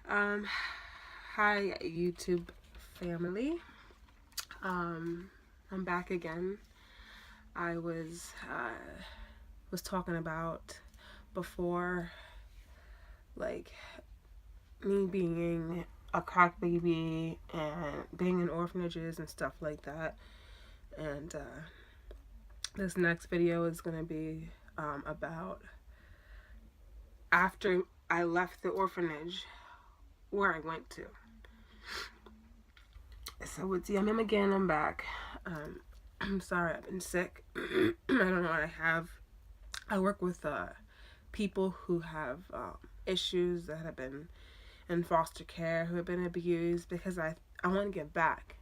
Um, Hi YouTube family. I'm back again. I was talking about before, like me being a crack baby and being in orphanages and stuff like that. And this next video is gonna be about after I left the orphanage, where I went to. So it's Yum again. I'm back. I'm sorry, I've been sick. I don't know what I have. I work with people who have issues that have been in foster care, who have been abused, because I want to give back.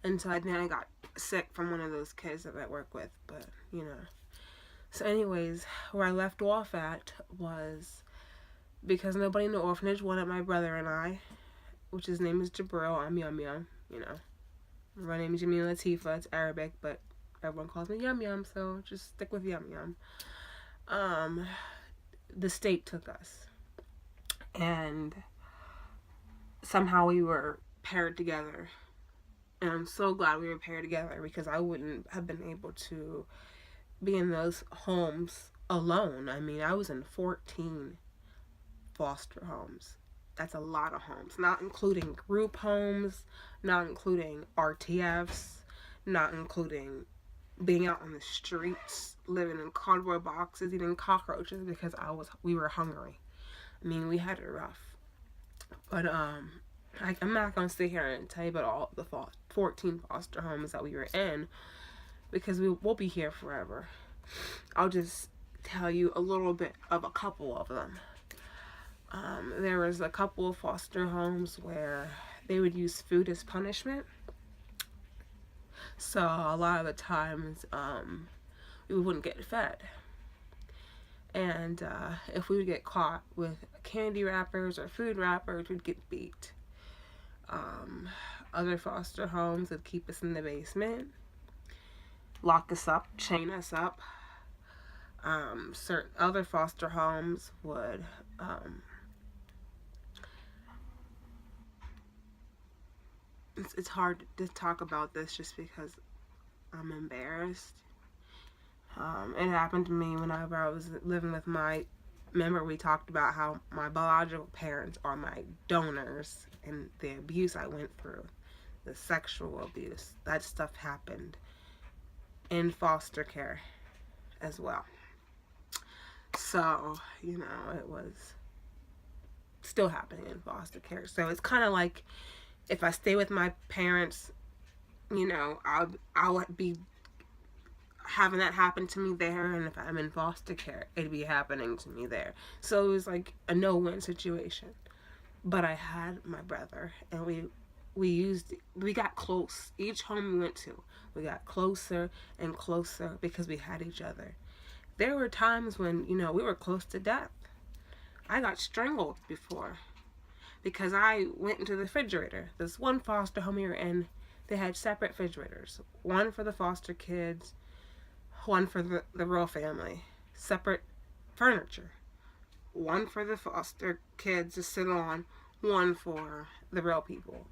Until then, I got sick from one of those kids that I work with, but you know. So, anyways, where I left off at was because nobody in the orphanage wanted my brother and I, which his name is Jabril. I'm Yum Yum, you know. My name is Jamila Latifa. It's Arabic, but everyone calls me Yum Yum, so just stick with Yum Yum. The state took us, and somehow we were paired together. And I'm so glad we were paired together because I wouldn't have been able to be in those homes alone. I mean, I was in 14 foster homes. That's a lot of homes, not including group homes, not including RTFs, not including being out on the streets, living in cardboard boxes, eating cockroaches because we were hungry. I mean, we had it rough. But I'm not gonna sit here and tell you about all the 14 foster homes that we were in because we'll be here forever. I'll just tell you a little bit of a couple of them. There was a couple of foster homes where they would use food as punishment. So a lot of the times, we wouldn't get fed. And if we would get caught with candy wrappers or food wrappers, we'd get beat. Other foster homes would keep us in the basement, lock us up, chain us up. Certain other foster homes would it's hard to talk about this just because I'm embarrassed. It happened to me whenever I was living with remember we talked about how my biological parents are my donors and the abuse I went through, the sexual abuse. That stuff happened in foster care as well. So, you know, it was still happening in foster care. So it's kind of like if I stay with my parents, you know, I'll be having that happen to me there, and if I'm in foster care, it'd be happening to me there. So it was like a no-win situation. But I had my brother, and we got close. Each home we went to, we got closer and closer because we had each other. There were times when, you know, we were close to death. I got strangled before because I went into the refrigerator. This one foster home we were in, they had separate refrigerators. One for the foster kids, one for the real family. Separate furniture. One for the foster kids to sit on, one for the real people.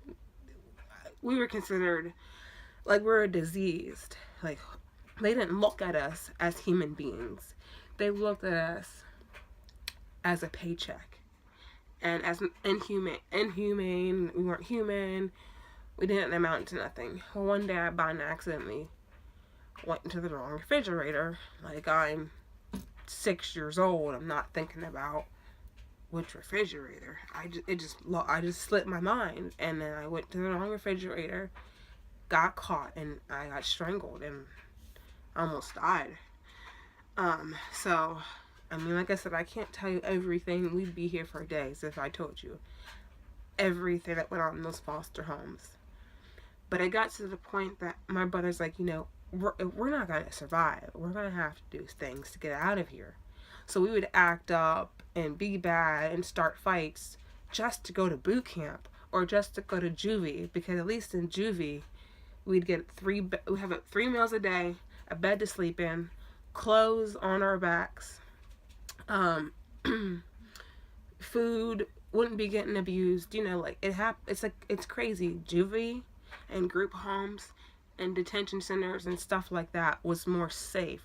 We were considered like we were diseased. Like, they didn't look at us as human beings. They looked at us as a paycheck. And as inhumane, we weren't human. We didn't amount to nothing. Well, one day I accidentally went into the wrong refrigerator. Like, I'm 6 years old. I'm not thinking about which refrigerator. I just slipped my mind, and then I went to the wrong refrigerator, got caught, and I got strangled and almost died. So, I mean, like I said, I can't tell you everything. We'd be here for days if I told you everything that went on in those foster homes. But it got to the point that my brother's like, you know, we're not going to survive. We're going to have to do things to get out of here. So we would act up and be bad and start fights just to go to boot camp or just to go to juvie, because at least in juvie, we'd get we have 3 meals a day, a bed to sleep in, clothes on our backs, food wouldn't be getting abused. You know, like it's like it's crazy. Juvie and group homes and detention centers and stuff like that was more safe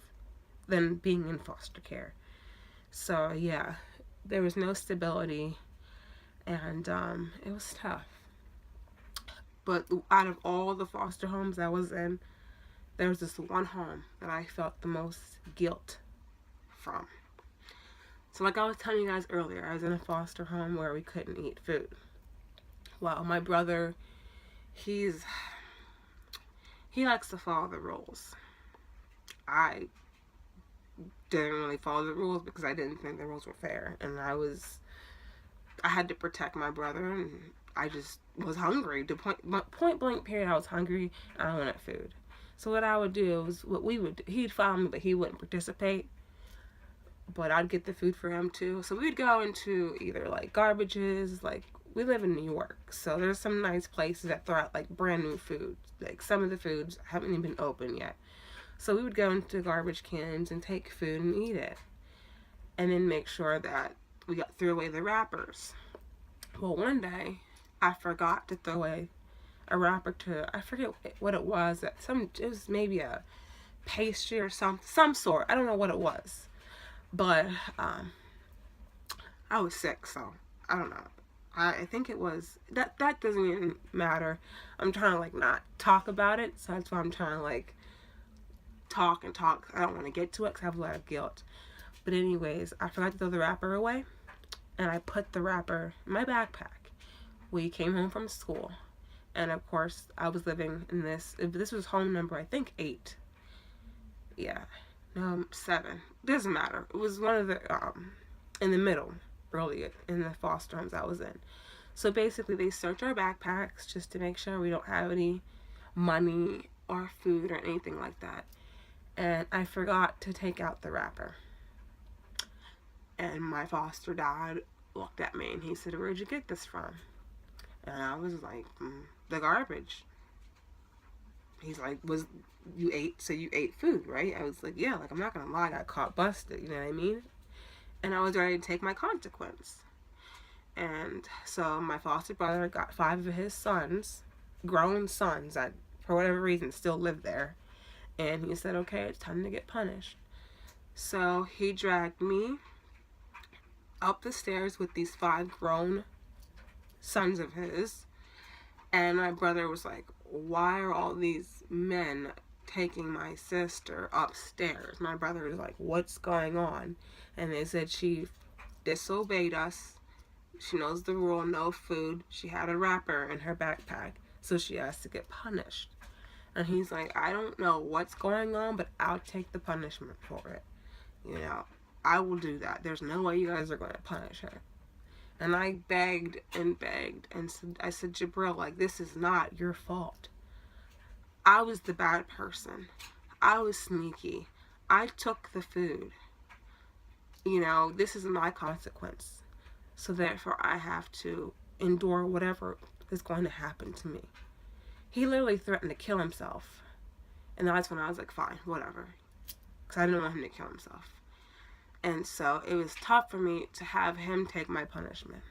than being in foster care. So yeah, there was no stability, and it was tough. But out of all the foster homes I was in, there was this one home that I felt the most guilt from. So, like I was telling you guys earlier, I was in a foster home where we couldn't eat food. Well, my brother, he's he likes to follow the rules. I didn't really follow the rules because I didn't think the rules were fair, and I had to protect my brother, and I just was hungry. To point blank period, I was hungry and I wanted food. So what I would do was what we would do. He'd follow me, but he wouldn't participate. But I'd get the food for him too. So we'd go into either like garbages, like we live in New York, so there's some nice places that throw out like brand new food. Like some of the foods haven't even been open yet. So we would go into garbage cans and take food and eat it. And then make sure that we threw away the wrappers. Well, one day I forgot to throw away a wrapper to, I forget what it was. It was maybe a pastry or some sort. I don't know what it was. But I was sick, so I don't know. I think it was that doesn't even matter. I'm trying to like not talk about it, so that's why I'm trying to like talk and talk. I don't want to get to it because I have a lot of guilt. But anyways, I forgot to throw the wrapper away, and I put the wrapper in my backpack. We came home from school, and of course I was living in this was home number I think 8. Yeah, no 7. Doesn't matter. It was one of the in the middle, early in the foster homes I was in. So basically, they search our backpacks just to make sure we don't have any money or food or anything like that. And I forgot to take out the wrapper. And my foster dad looked at me and he said, "Where'd you get this from?" And I was like, "The garbage." He's like, you ate food, right? I was like, yeah, like I'm not gonna lie, I got caught busted, you know what I mean? And I was ready to take my consequence. And so my foster brother got 5 of his sons, grown sons that for whatever reason still live there. And he said, okay, it's time to get punished. So he dragged me up the stairs with these 5 grown sons of his. And my brother was like, why are all these men taking my sister upstairs? My brother was like, what's going on? And they said she disobeyed us. She knows the rule, no food. She had a wrapper in her backpack, so she has to get punished. And he's like, I don't know what's going on, but I'll take the punishment for it. You know, I will do that. There's no way you guys are going to punish her. And I begged and begged, and I said, Jabril, like, this is not your fault. I was the bad person. I was sneaky. I took the food. You know, this is my consequence. So therefore, I have to endure whatever is going to happen to me. He literally threatened to kill himself. And that's when I was like, fine, whatever. Because I didn't want him to kill himself. And so it was tough for me to have him take my punishment.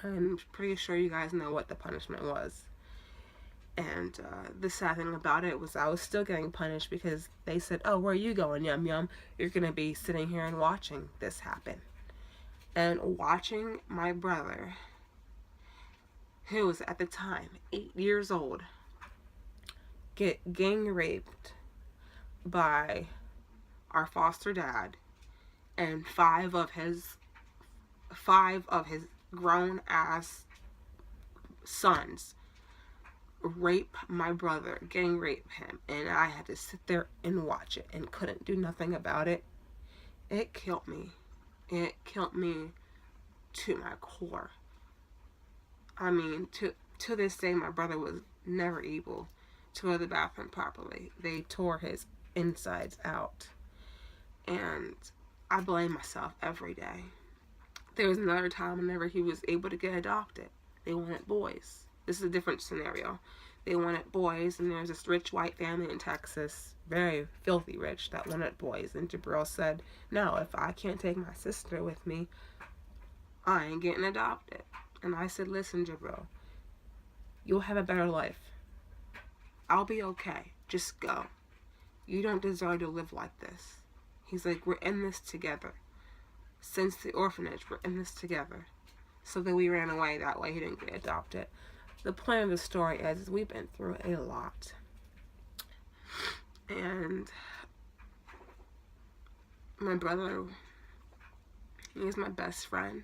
I'm pretty sure you guys know what the punishment was. And the sad thing about it was I was still getting punished because they said, oh, where are you going, Yum Yum? You're going to be sitting here and watching this happen. And watching my brother, who was at the time 8 years old, get gang raped by our foster dad and 5 of his grown ass sons rape my brother, gang rape him, and I had to sit there and watch it and couldn't do nothing about it. It killed me. It killed me to my core. I mean, to this day, my brother was never able to go to the bathroom properly. They tore his insides out. And I blame myself every day. There was another time whenever he was able to get adopted. They wanted boys. This is a different scenario. They wanted boys, and there's this rich white family in Texas, very filthy rich, that wanted boys. And Jabril said, no, if I can't take my sister with me, I ain't getting adopted. And I said, listen, Jabril, you'll have a better life. I'll be okay. Just go. You don't deserve to live like this. He's like, we're in this together. Since the orphanage, we're in this together. So then we ran away that way. He didn't get adopted. The point of the story is we've been through a lot. And my brother, he is my best friend.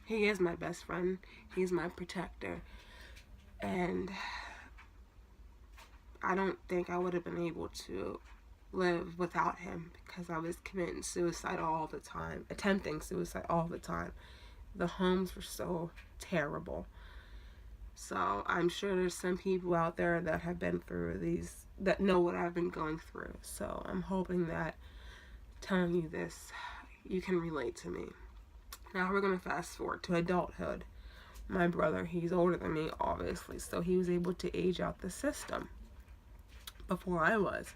He is my best friend. He's my protector. And I don't think I would have been able to live without him, because I was committing suicide all the time, attempting suicide all the time. The homes were so terrible. So I'm sure there's some people out there that have been through these, that know what I've been going through. So I'm hoping that telling you this, you can relate to me. Now we're going to fast forward to adulthood. My brother, he's older than me, obviously, so he was able to age out the system before I was.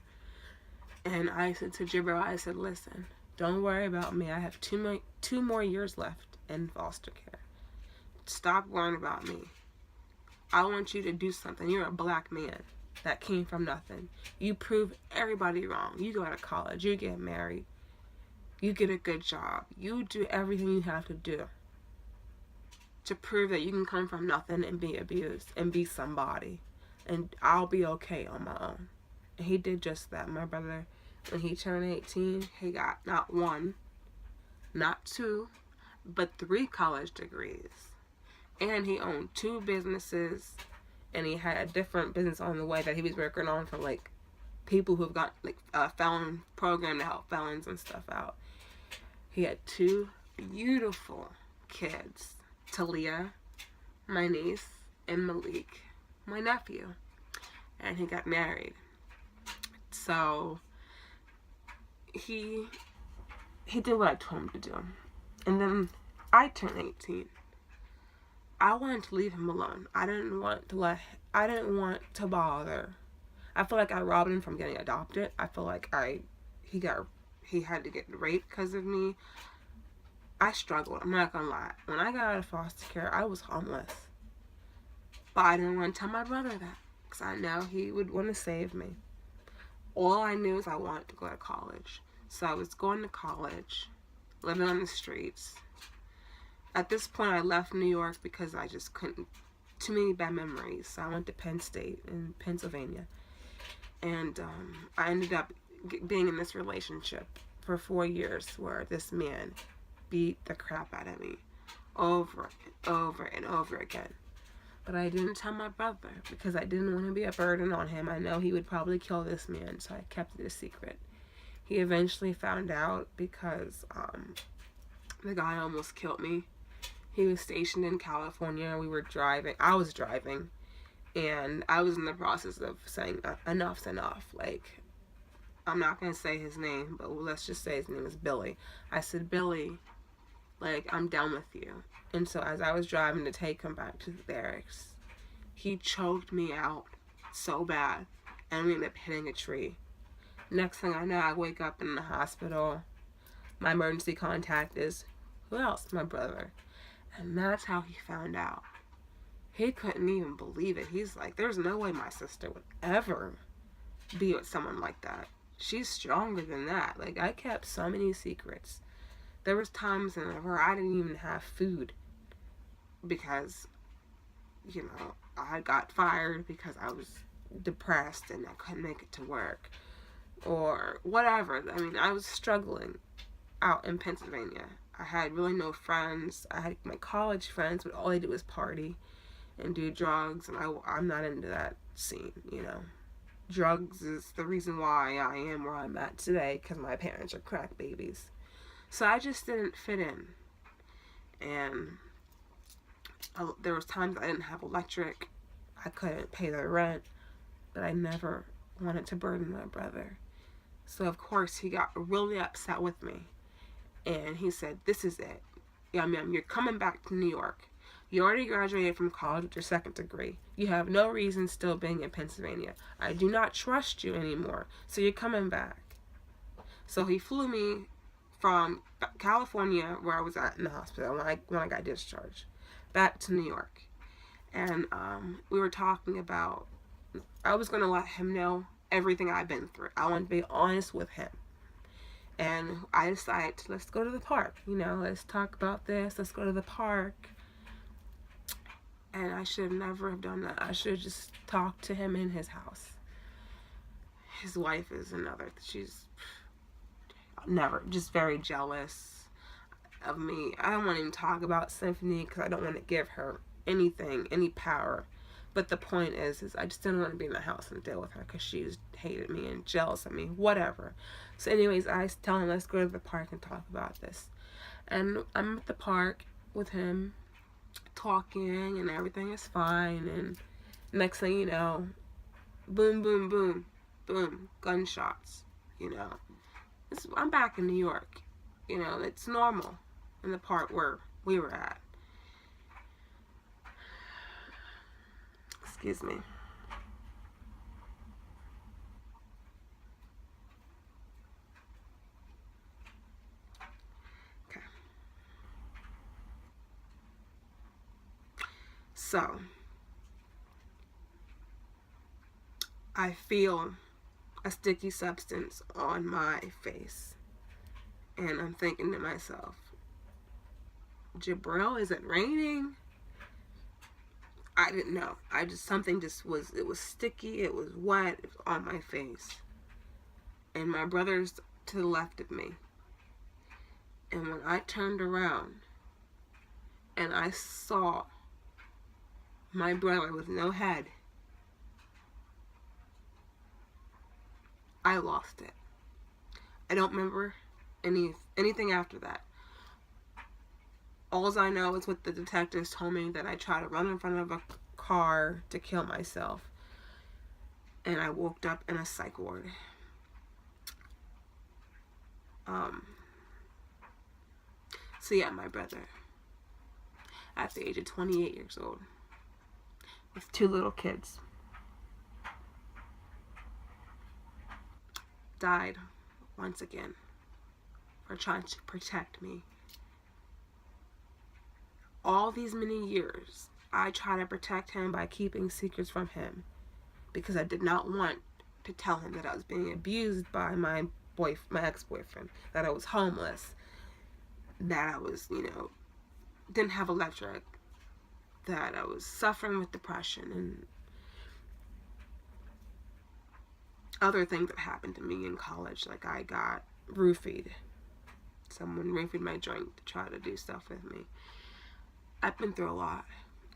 And I said to Jibril, I said, listen, don't worry about me. I have two more years left in foster care. Stop worrying about me. I want you to do something. You're a black man that came from nothing. You prove everybody wrong. You go to college. You get married. You get a good job. You do everything you have to do to prove that you can come from nothing and be abused and be somebody. And I'll be okay on my own. And he did just that. My brother, when he turned 18, he got not one, not two, but 3 college degrees. And he owned 2 businesses, and he had a different business on the way that he was working on for like people who've got like a felon program to help felons and stuff out. He had 2 beautiful kids, Talia, my niece, and Malik, my nephew. And he got married. So he did what I told him to do. And then I turned 18. I wanted to leave him alone. I didn't want to bother. I feel like I robbed him from getting adopted. I feel like he had to get raped because of me. I struggled. I'm not gonna lie. When I got out of foster care, I was homeless. But I didn't want to tell my brother that, because I know he would want to save me. All I knew is I wanted to go to college. So I was going to college, living on the streets. At this point, I left New York because I just couldn't, too many bad memories. So I went to Penn State in Pennsylvania. And I ended up being in this relationship for 4 years where this man beat the crap out of me over and over and over again. But I didn't tell my brother because I didn't want to be a burden on him. I know he would probably kill this man, so I kept it a secret. He eventually found out because the guy almost killed me. He was stationed in California. We were driving. I was driving. And I was in the process of saying, enough's enough. Like, I'm not going to say his name, but let's just say his name is Billy. I said, Billy, like, I'm done with you. And so as I was driving to take him back to the barracks, he choked me out so bad. And we ended up hitting a tree. Next thing I know, I wake up in the hospital. My emergency contact is, who else? My brother. And that's how he found out. He couldn't even believe it. He's like, there's no way my sister would ever be with someone like that. She's stronger than that. Like, I kept so many secrets. There was times where I didn't even have food because, you know, I got fired because I was depressed and I couldn't make it to work or whatever. I mean, I was struggling out in Pennsylvania. I had really no friends. I had my college friends, but all they did was party and do drugs, and I'm not into that scene, you know. Drugs is the reason why I am where I'm at today, because my parents are crack babies. So I just didn't fit in. And there was times I didn't have electric. I couldn't pay the rent, but I never wanted to burden my brother. So of course he got really upset with me. And he said, this is it. Yeah, you're coming back to New York. You already graduated from college with your 2nd degree. You have no reason still being in Pennsylvania. I do not trust you anymore. So you're coming back. So he flew me from California, where I was at in the hospital when I got discharged, back to New York. And we were talking about, I was going to let him know everything I've been through. I want to be honest with him. And I decided, let's go to the park. Let's talk about this. Let's go to the park. And I should never have done that. I should have just talked to him in his house. His wife is another. She's never, just very jealous of me. I don't want to even talk about Symphony because I don't want to give her anything, any power. But the point is I just didn't want to be in the house and deal with her because she hated me and jealous of me, whatever. So anyways, I tell him, let's go to the park and talk about this. And I'm at the park with him, talking, and everything is fine. And next thing you know, boom, boom, boom, boom, gunshots. I'm back in New York. It's normal in the part where we were at. Excuse me. Okay. So, I feel a sticky substance on my face. And I'm thinking to myself, Jabril, is it raining? I didn't know. Something was, it was sticky, it was wet, it was on my face. And my brother's to the left of me. And when I turned around and I saw my brother with no head, I lost it. I don't remember anything after that. All I know is what the detectives told me, that I tried to run in front of a car to kill myself. And I woke up in a psych ward. So yeah, my brother, at the age of 28 years old, with 2 little kids, died once again for trying to protect me. All these many years, I tried to protect him by keeping secrets from him because I did not want to tell him that I was being abused by my ex-boyfriend, that I was homeless, that I was, didn't have electric, that I was suffering with depression and other things that happened to me in college. Like I got roofied. Someone roofied my joint to try to do stuff with me. I've been through a lot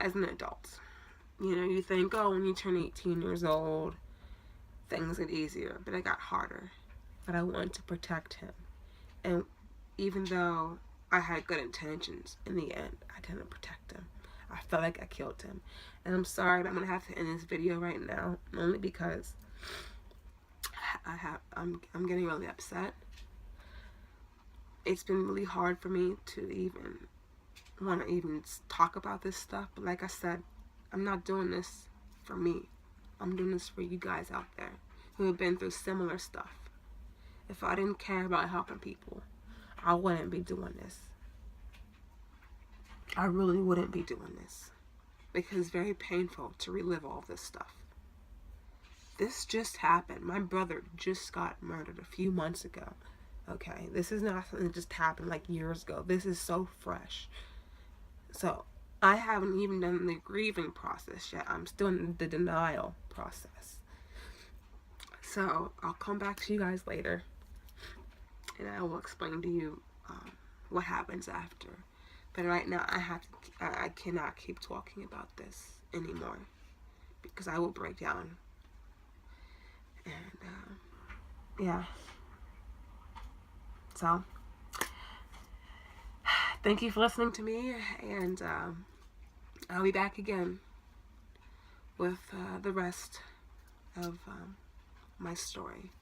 as an adult. You think, oh, when you turn 18 years old, things get easier, but it got harder. But I wanted to protect him. And even though I had good intentions, in the end, I didn't protect him. I felt like I killed him. And I'm sorry, but I'm going to have to end this video right now, only because I'm getting really upset. It's been really hard for me to even want to even talk about this stuff, but like I said, I'm not doing this for me. I'm doing this for you guys out there who have been through similar stuff. If I didn't care about helping people, I wouldn't be doing this. I really wouldn't be doing this because it's very painful to relive all this stuff. This just happened. My brother just got murdered a few months ago. Okay, this is not something that just happened like years ago. This is so fresh. So, I haven't even done the grieving process yet. I'm still in the denial process. So, I'll come back to you guys later. And I will explain to you what happens after. But right now, I cannot keep talking about this anymore. Because I will break down. And, yeah. So, thank you for listening to me, and I'll be back again with the rest of my story.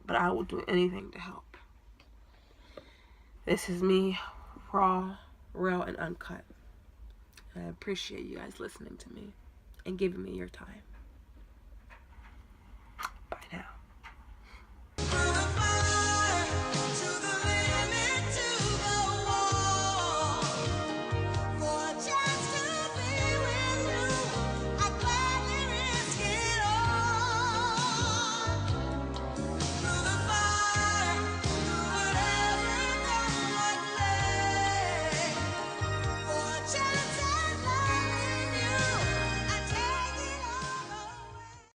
But I will do anything to help. This is me, raw, real, and uncut. And I appreciate you guys listening to me and giving me your time.